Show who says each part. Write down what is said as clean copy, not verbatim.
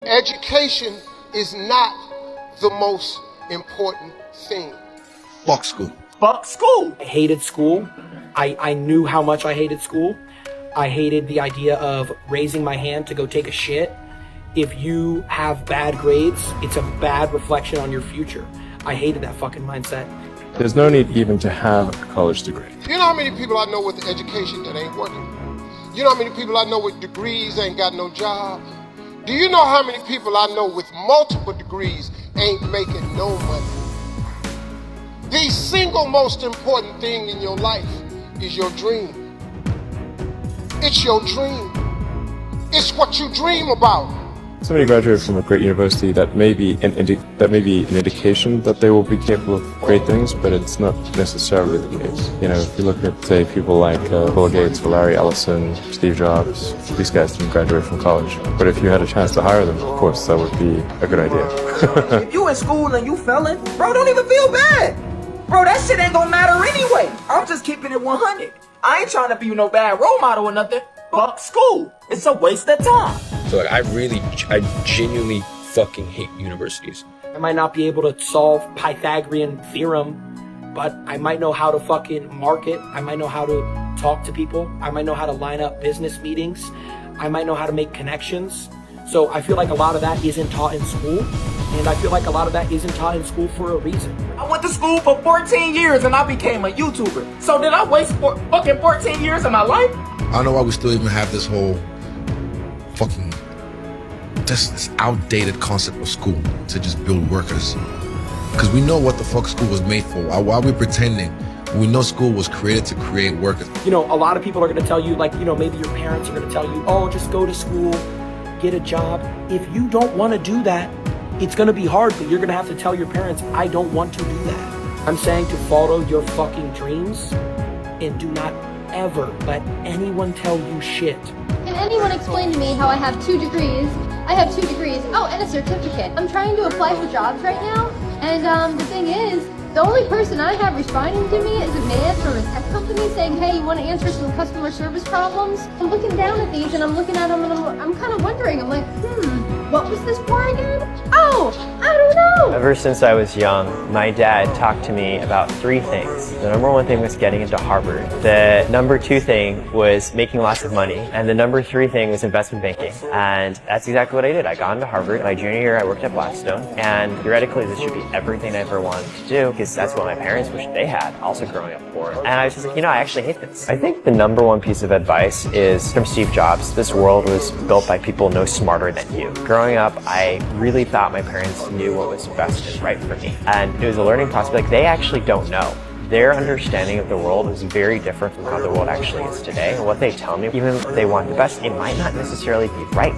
Speaker 1: Education is not the most important thing.
Speaker 2: Fuck school.
Speaker 3: Fuck school.
Speaker 4: I hated school. I knew how much I hated school. I hated the idea of raising my hand to go take a shit. If you have bad grades, it's a bad reflection on your future. I hated that fucking mindset.
Speaker 5: There's no need even to have a college degree.
Speaker 1: You know how many people I know with education that ain't working? You know how many people I know with degrees ain't got no job? Do you know how many people I know with multiple degrees ain't making no money? The single most important thing in your life is your dream. It's your dream. It's what you dream about.
Speaker 5: Somebody graduated from a great university, that may be an indication that they will be capable of great things, but it's not necessarily the case. You know, if you look at, say, people like Bill Gates, Larry Ellison, Steve Jobs, these guys didn't graduate from college. But if you had a chance to hire them, of course, that would be a good idea.
Speaker 3: If you in school and you failing, bro, don't even feel bad. Bro, that shit ain't gonna matter anyway. I'm just keeping it 100. I ain't trying to be no bad role model or nothing. Fuck school. It's a waste of time.
Speaker 6: So like, I genuinely fucking hate universities.
Speaker 4: I might not be able to solve Pythagorean theorem, but I might know how to fucking market. I might know how to talk to people. I might know how to line up business meetings. I might know how to make connections. So I feel like a lot of that isn't taught in school. And I feel like a lot of that isn't taught in school for a reason.
Speaker 3: I went to school for 14 years and I became a YouTuber. So did I waste fucking 14 years of my life?
Speaker 2: I don't know why we still even have this whole fucking this outdated concept of school to just build workers. Because we know what the fuck school was made for. Why are we pretending? We know school was created to create workers.
Speaker 4: You know, a lot of people are going to tell you, like, you know, maybe your parents are going to tell you, oh, just go to school, get a job. If you don't want to do that, it's going to be hard, but you're going to have to tell your parents, I don't want to do that. I'm saying to follow your fucking dreams and do not ever let anyone tell you shit.
Speaker 7: Can anyone explain to me how I have 2 degrees? I have 2 degrees. Oh, and a certificate. I'm trying to apply for jobs right now, and the thing is, the only person I have responding to me is a man from a tech company saying, hey, you want to answer some customer service problems? I'm looking down at these and I'm looking at them and I'm kind of wondering, I'm like, what was this for again? Oh, I don't know.
Speaker 8: Ever since I was young, my dad talked to me about 3 things. The number 1 thing was getting into Harvard. The number 2 thing was making lots of money. And the number 3 thing was investment banking. And that's exactly what I did. I got into Harvard. My junior year, I worked at Blackstone. And theoretically, this should be everything I ever wanted to do, because that's what my parents wished they had, also growing up poor. And I was just like, you know, I actually hate this. I think the number 1 piece of advice is from Steve Jobs. This world was built by people no smarter than you. Growing up, I really thought my parents knew what was best and right for me. And it was a learning process. Like, they actually don't know. Their understanding of the world is very different from how the world actually is today. And what they tell me, even if they want the best, it might not necessarily be right.